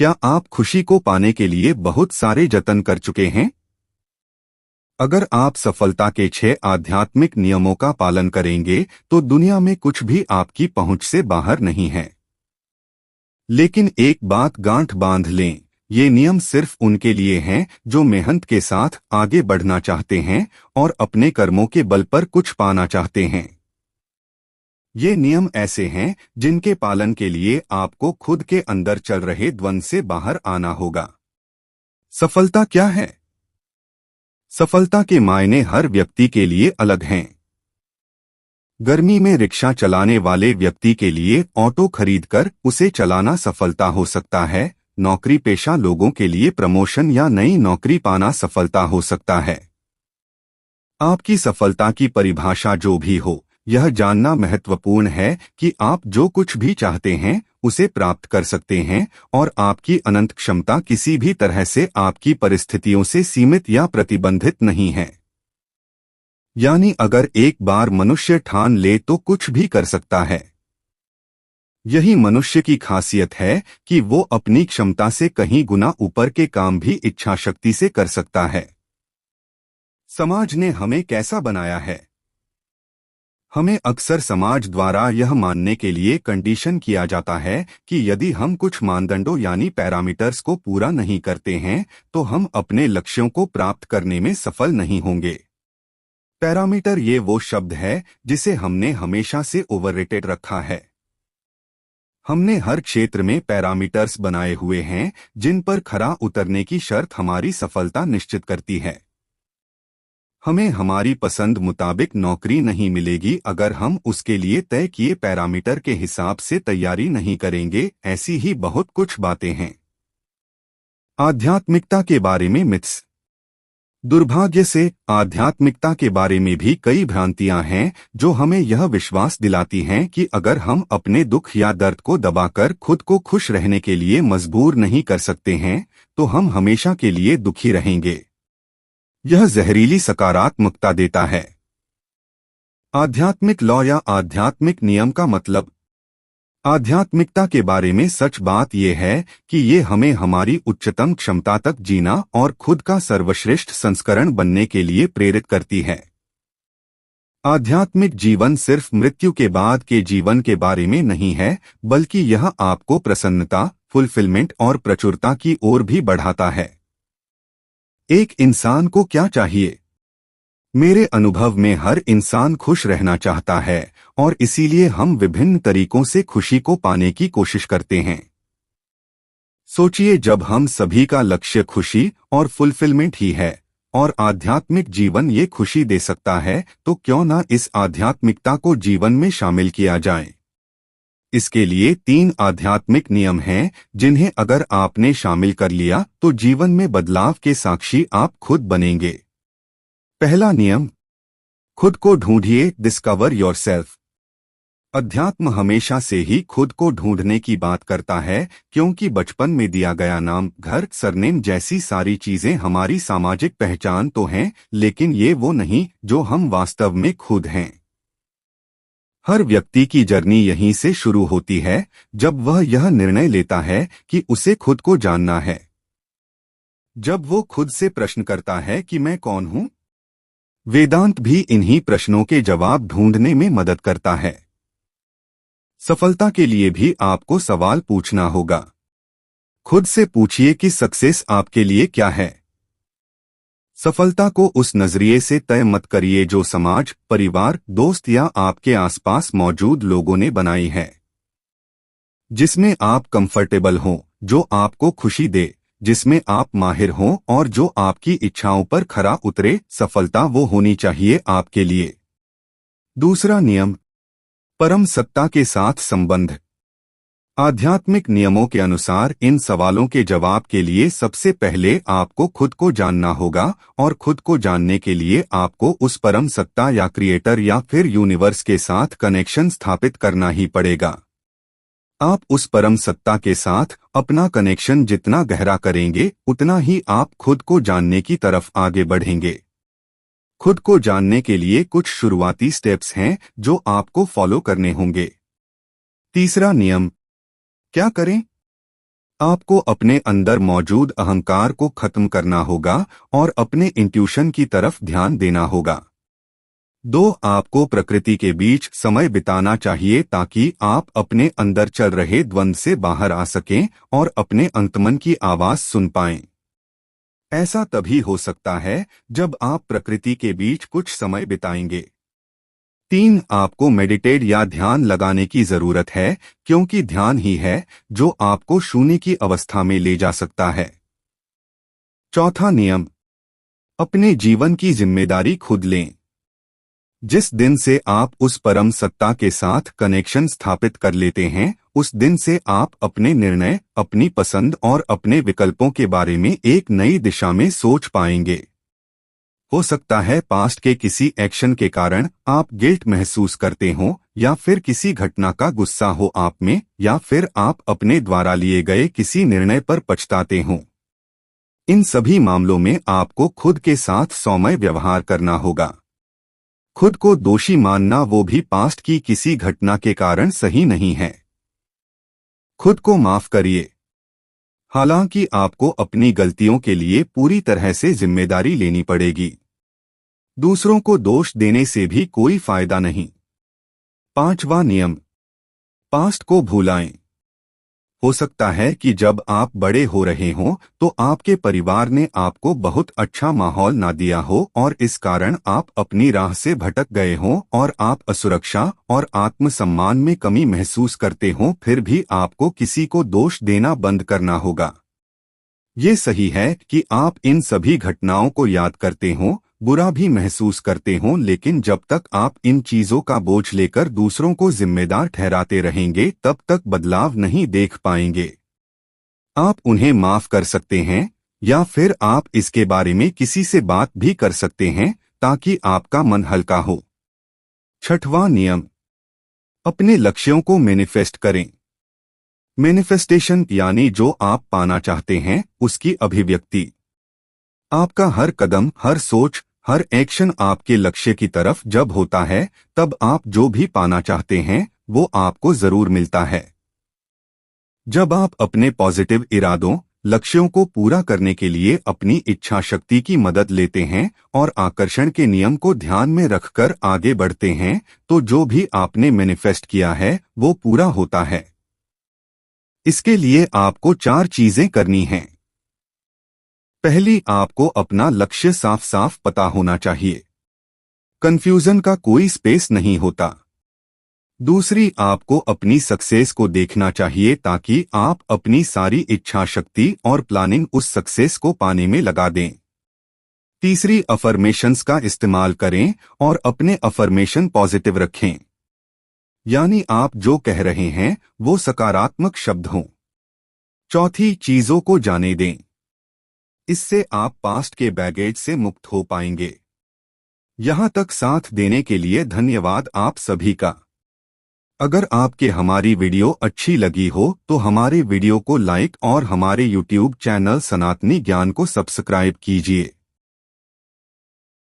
क्या आप खुशी को पाने के लिए बहुत सारे जतन कर चुके हैं? अगर आप सफलता के 6 आध्यात्मिक नियमों का पालन करेंगे तो दुनिया में कुछ भी आपकी पहुंच से बाहर नहीं है। लेकिन एक बात गांठ बांध लें, ये नियम सिर्फ उनके लिए हैं जो मेहनत के साथ आगे बढ़ना चाहते हैं और अपने कर्मों के बल पर कुछ पाना चाहते हैं। ये नियम ऐसे हैं जिनके पालन के लिए आपको खुद के अंदर चल रहे द्वंद्व से बाहर आना होगा। सफलता क्या है? सफलता के मायने हर व्यक्ति के लिए अलग हैं। गर्मी में रिक्शा चलाने वाले व्यक्ति के लिए ऑटो खरीदकर उसे चलाना सफलता हो सकता है। नौकरी पेशा लोगों के लिए प्रमोशन या नई नौकरी पाना सफलता हो सकता है। आपकी सफलता की परिभाषा जो भी हो, यह जानना महत्वपूर्ण है कि आप जो कुछ भी चाहते हैं उसे प्राप्त कर सकते हैं और आपकी अनंत क्षमता किसी भी तरह से आपकी परिस्थितियों से सीमित या प्रतिबंधित नहीं है। यानी अगर एक बार मनुष्य ठान ले तो कुछ भी कर सकता है। यही मनुष्य की खासियत है कि वो अपनी क्षमता से कहीं गुना ऊपर के काम भी इच्छा शक्ति से कर सकता है। समाज ने हमें कैसा बनाया है? हमें अक्सर समाज द्वारा यह मानने के लिए कंडीशन किया जाता है कि यदि हम कुछ मानदंडों यानी पैरामीटर्स को पूरा नहीं करते हैं तो हम अपने लक्ष्यों को प्राप्त करने में सफल नहीं होंगे। पैरामीटर ये वो शब्द है जिसे हमने हमेशा से ओवररेटेड रखा है। हमने हर क्षेत्र में पैरामीटर्स बनाए हुए हैं जिन पर खरा उतरने की शर्त हमारी सफलता निश्चित करती है। हमें हमारी पसंद मुताबिक नौकरी नहीं मिलेगी अगर हम उसके लिए तय किए पैरामीटर के हिसाब से तैयारी नहीं करेंगे। ऐसी ही बहुत कुछ बातें हैं। आध्यात्मिकता के बारे में मिथ्स। दुर्भाग्य से आध्यात्मिकता के बारे में भी कई भ्रांतियां हैं जो हमें यह विश्वास दिलाती हैं कि अगर हम अपने दुख या दर्द को दबाकर खुद को खुश रहने के लिए मजबूर नहीं कर सकते हैं तो हम हमेशा के लिए दुखी रहेंगे। यह जहरीली सकारात्मकता देता है। आध्यात्मिक लॉ या आध्यात्मिक नियम का मतलब। आध्यात्मिकता के बारे में सच बात यह है कि ये हमें हमारी उच्चतम क्षमता तक जीना और खुद का सर्वश्रेष्ठ संस्करण बनने के लिए प्रेरित करती है। आध्यात्मिक जीवन सिर्फ मृत्यु के बाद के जीवन के बारे में नहीं है, बल्कि यह आपको प्रसन्नता, फुलफिलमेंट और प्रचुरता की ओर भी बढ़ाता है। एक इंसान को क्या चाहिए? मेरे अनुभव में हर इंसान खुश रहना चाहता है और इसीलिए हम विभिन्न तरीकों से खुशी को पाने की कोशिश करते हैं। सोचिए, जब हम सभी का लक्ष्य खुशी और फुलफिलमेंट ही है और आध्यात्मिक जीवन ये खुशी दे सकता है तो क्यों ना इस आध्यात्मिकता को जीवन में शामिल किया जाए। इसके लिए 3 आध्यात्मिक नियम हैं जिन्हें अगर आपने शामिल कर लिया तो जीवन में बदलाव के साक्षी आप खुद बनेंगे। पहला नियम, खुद को ढूंढिए, डिस्कवर योरसेल्फ। अध्यात्म हमेशा से ही खुद को ढूंढने की बात करता है क्योंकि बचपन में दिया गया नाम, घर, सरनेम जैसी सारी चीजें हमारी सामाजिक पहचान तो हैं, लेकिन ये वो नहीं जो हम वास्तव में खुद हैं। हर व्यक्ति की जर्नी यहीं से शुरू होती है जब वह यह निर्णय लेता है कि उसे खुद को जानना है। जब वो खुद से प्रश्न करता है कि मैं कौन हूं। वेदांत भी इन्हीं प्रश्नों के जवाब ढूंढने में मदद करता है। सफलता के लिए भी आपको सवाल पूछना होगा। खुद से पूछिए कि सक्सेस आपके लिए क्या है। सफलता को उस नजरिए से तय मत करिए जो समाज, परिवार, दोस्त या आपके आसपास मौजूद लोगों ने बनाई है। जिसमें आप कंफर्टेबल हों, जो आपको खुशी दे, जिसमें आप माहिर हों और जो आपकी इच्छाओं पर खरा उतरे। सफलता वो होनी चाहिए आपके लिए। दूसरा नियम, परम सत्ता के साथ संबंध। आध्यात्मिक नियमों के अनुसार इन सवालों के जवाब के लिए सबसे पहले आपको खुद को जानना होगा और खुद को जानने के लिए आपको उस परम सत्ता या क्रिएटर या फिर यूनिवर्स के साथ कनेक्शन स्थापित करना ही पड़ेगा। आप उस परम सत्ता के साथ अपना कनेक्शन जितना गहरा करेंगे उतना ही आप खुद को जानने की तरफ आगे बढ़ेंगे। खुद को जानने के लिए कुछ शुरुआती स्टेप्स हैं जो आपको फॉलो करने होंगे। तीसरा नियम, क्या करें? आपको अपने अंदर मौजूद अहंकार को खत्म करना होगा और अपने इंट्यूशन की तरफ ध्यान देना होगा। 2. आपको प्रकृति के बीच समय बिताना चाहिए ताकि आप अपने अंदर चल रहे द्वंद्व से बाहर आ सकें और अपने अंतमन की आवाज सुन पाएं। ऐसा तभी हो सकता है जब आप प्रकृति के बीच कुछ समय बिताएंगे। 3. आपको मेडिटेट या ध्यान लगाने की जरूरत है, क्योंकि ध्यान ही है जो आपको शून्य की अवस्था में ले जा सकता है। 4. नियम, अपने जीवन की जिम्मेदारी खुद लें। जिस दिन से आप उस परम सत्ता के साथ कनेक्शन स्थापित कर लेते हैं, उस दिन से आप अपने निर्णय, अपनी पसंद और अपने विकल्पों के बारे में एक नई दिशा में सोच पाएंगे। हो सकता है पास्ट के किसी एक्शन के कारण आप गिल्ट महसूस करते हो, या फिर किसी घटना का गुस्सा हो आप में, या फिर आप अपने द्वारा लिए गए किसी निर्णय पर पछताते हो। इन सभी मामलों में आपको खुद के साथ सौम्य व्यवहार करना होगा। खुद को दोषी मानना, वो भी पास्ट की किसी घटना के कारण, सही नहीं है। खुद को माफ करिए। हालांकि आपको अपनी गलतियों के लिए पूरी तरह से जिम्मेदारी लेनी पड़ेगी। दूसरों को दोष देने से भी कोई फायदा नहीं। 5वां नियम, पास्ट को भुलाएं। हो सकता है कि जब आप बड़े हो रहे हों तो आपके परिवार ने आपको बहुत अच्छा माहौल ना दिया हो और इस कारण आप अपनी राह से भटक गए हों और आप असुरक्षा और आत्मसम्मान में कमी महसूस करते हों। फिर भी आपको किसी को दोष देना बंद करना होगा। ये सही है कि आप इन सभी घटनाओं को याद करते हों, बुरा भी महसूस करते हों, लेकिन जब तक आप इन चीजों का बोझ लेकर दूसरों को जिम्मेदार ठहराते रहेंगे तब तक बदलाव नहीं देख पाएंगे। आप उन्हें माफ कर सकते हैं, या फिर आप इसके बारे में किसी से बात भी कर सकते हैं ताकि आपका मन हल्का हो। 6वां नियम, अपने लक्ष्यों को मैनिफेस्ट करें। मैनिफेस्टेशन यानी जो आप पाना चाहते हैं उसकी अभिव्यक्ति। आपका हर कदम, हर सोच, हर एक्शन आपके लक्ष्य की तरफ जब होता है, तब आप जो भी पाना चाहते हैं वो आपको जरूर मिलता है। जब आप अपने पॉजिटिव इरादों, लक्ष्यों को पूरा करने के लिए अपनी इच्छा शक्ति की मदद लेते हैं और आकर्षण के नियम को ध्यान में रखकर आगे बढ़ते हैं, तो जो भी आपने मैनिफेस्ट किया है वो पूरा होता है। इसके लिए आपको 4 चीजें करनी हैं। पहली, आपको अपना लक्ष्य साफ साफ पता होना चाहिए। कंफ्यूजन का कोई स्पेस नहीं होता। दूसरी, आपको अपनी सक्सेस को देखना चाहिए ताकि आप अपनी सारी इच्छा शक्ति और प्लानिंग उस सक्सेस को पाने में लगा दें। तीसरी, अफर्मेशंस का इस्तेमाल करें और अपने अफर्मेशन पॉजिटिव रखें, यानी आप जो कह रहे हैं वो सकारात्मक शब्द हों। चौथी, चीजों को जाने दें। इससे आप पास्ट के बैगेज से मुक्त हो पाएंगे। यहां तक साथ देने के लिए धन्यवाद आप सभी का। अगर आपके हमारी वीडियो अच्छी लगी हो तो हमारे वीडियो को लाइक और हमारे YouTube चैनल सनातनी ज्ञान को सब्सक्राइब कीजिए।